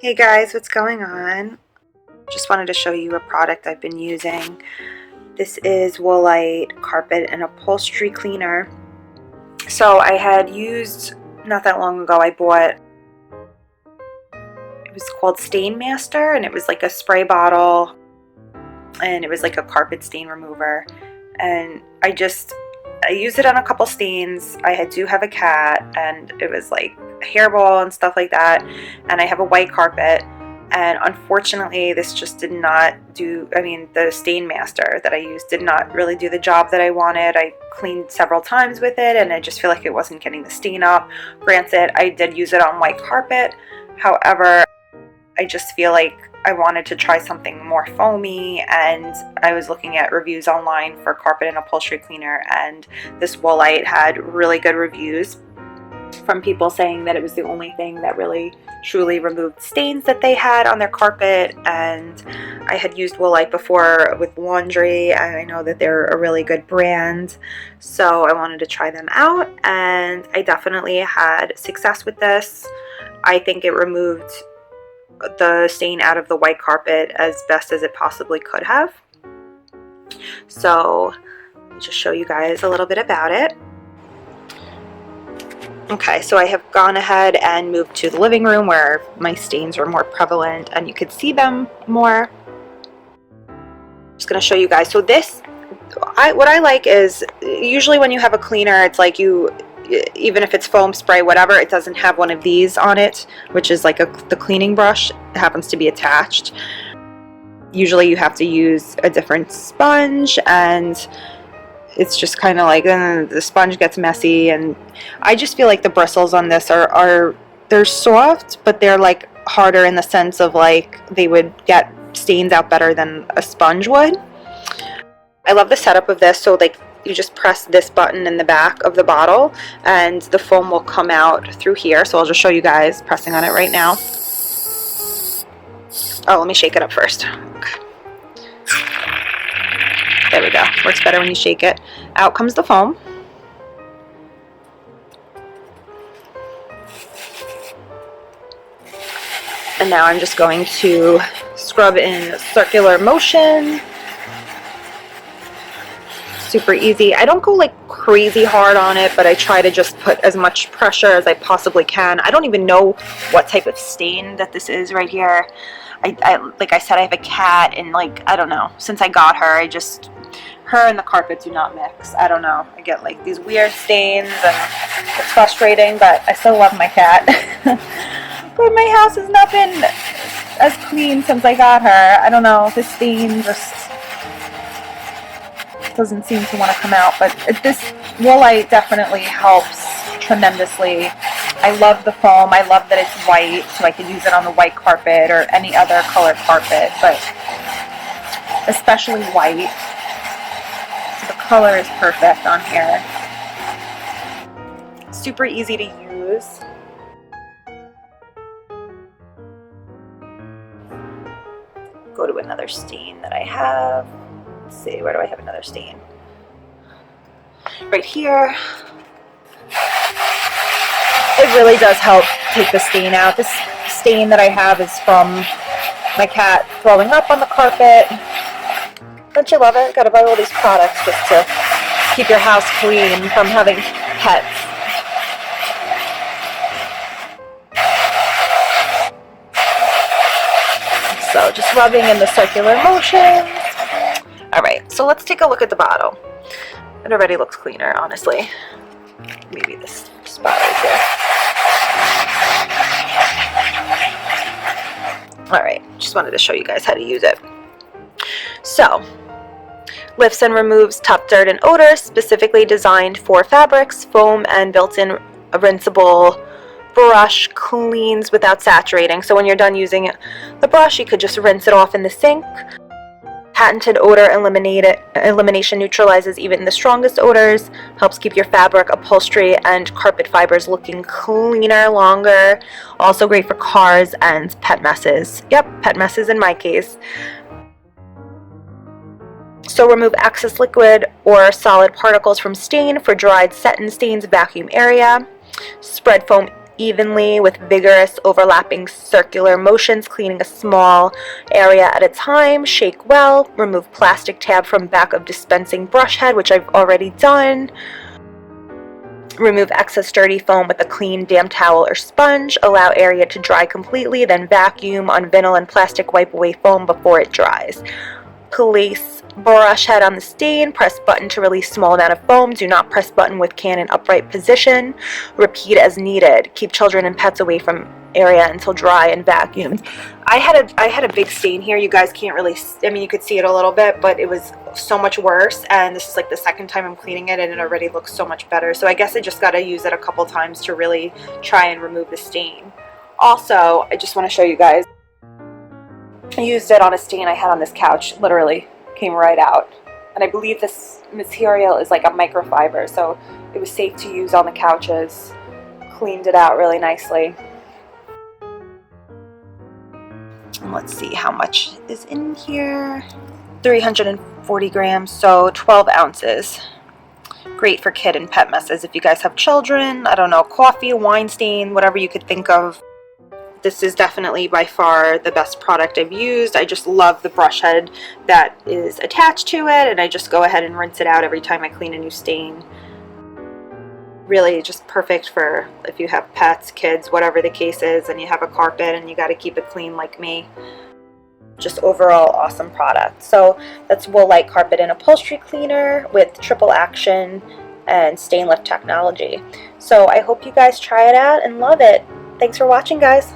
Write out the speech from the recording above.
Hey guys, what's going on? Just wanted to show you a product I've been using. This is Woolite Carpet and Upholstery Cleaner. So I had used, not that long ago, I bought, it was called Stain Master, and it was like a spray bottle, and it was like a carpet stain remover. And I used it on a couple stains. I do have a cat, and it was like a hairball and stuff like that, and I have a white carpet, and unfortunately this just did not do, the Stain Master that I used did not really do the job that I wanted. I cleaned several times with it, and I just feel like it wasn't getting the stain up. Granted, I did use it on white carpet, however, I just feel like I wanted to try something more foamy, and I was looking at reviews online for carpet and upholstery cleaner, and this Woolite had really good reviews from people saying that it was the only thing that really truly removed stains that they had on their carpet. And I had used Woolite before with laundry, and I know that they're a really good brand, so I wanted to try them out, and I definitely had success with this. I think it removed the stain out of the white carpet as best as it possibly could have. So let me just show you guys a little bit about it. Okay, so I have gone ahead and moved to the living room where my stains are more prevalent and you could see them more. I'm just going to show you guys. So what I like is, usually when you have a cleaner, it's like even if it's foam spray, whatever, it doesn't have one of these on it, which is like the cleaning brush. It happens to be attached. Usually you have to use a different sponge, and it's just kind of like the sponge gets messy, and I just feel like the bristles on this they're soft, but they're like harder in the sense of like they would get stains out better than a sponge would. I love the setup of this. So like you just press this button in the back of the bottle and the foam will come out through here. So I'll just show you guys pressing on it right now. Oh, let me shake it up first. Okay. There we go. Works better when you shake it. Out comes the foam. And now I'm just going to scrub in circular motion. Super easy. I don't go like crazy hard on it, but I try to just put as much pressure as I possibly can. I don't even know what type of stain that this is right here. Like I said, I have a cat, and like, I don't know, since I got her, her and the carpet do not mix. I don't know. I get like these weird stains, and it's frustrating, but I still love my cat. But my house has not been as clean since I got her. I don't know, this stain just doesn't seem to want to come out, but this Woolite definitely helps tremendously. I love the foam. I love that it's white, so I can use it on the white carpet or any other colored carpet, but especially white. So the color is perfect on here. Super easy to use. Go to another stain that I have. Let's see, where do I have another stain? Right here. It really does help take the stain out. This stain that I have is from my cat throwing up on the carpet. Don't you love it? Gotta buy all these products just to keep your house clean from having pets. So just rubbing in the circular motion. Alright, so let's take a look at the bottle. It already looks cleaner, honestly. Maybe this spot right here. Alright, just wanted to show you guys how to use it. So, lifts and removes tough dirt and odors, specifically designed for fabrics, foam, and built-in rinsable brush, cleans without saturating. So when you're done using the brush, you could just rinse it off in the sink. Patented odor elimination neutralizes even the strongest odors, helps keep your fabric, upholstery, and carpet fibers looking cleaner longer. Also great for cars and pet messes. Yep, pet messes in my case. So remove excess liquid or solid particles from stain for dried satin stains vacuum area. Spread foam evenly with vigorous overlapping circular motions, cleaning a small area at a time. Shake well. Remove plastic tab from back of dispensing brush head, which I've already done. Remove excess dirty foam with a clean, damp towel or sponge. Allow area to dry completely, then vacuum on vinyl and plastic wipe away foam before it dries. Place brush head on the stain. Press button to release small amount of foam. Do not press button with can in upright position. Repeat as needed. Keep children and pets away from area until dry and vacuumed. I had a big stain here. You guys can't really, I mean, you could see it a little bit, but it was so much worse, and this is like the second time I'm cleaning it and it already looks so much better. So I guess I just got to use it a couple times to really try and remove the stain. Also, I just want to show you guys, I used it on a stain I had on this couch. Literally came right out, and I believe this material is like a microfiber, so it was safe to use on the couches. Cleaned it out really nicely. And let's see how much is in here. 340 grams, so 12 ounces. Great for kid and pet messes if you guys have children. I don't know, coffee, wine stain, whatever you could think of. This is definitely by far the best product I've used. I just love the brush head that is attached to it, and I just go ahead and rinse it out every time I clean a new stain. Really just perfect for if you have pets, kids, whatever the case is, and you have a carpet and you got to keep it clean like me. Just overall awesome product. So that's Woolite Carpet and Upholstery Cleaner with triple action and stain lift technology. So I hope you guys try it out and love it. Thanks for watching, guys.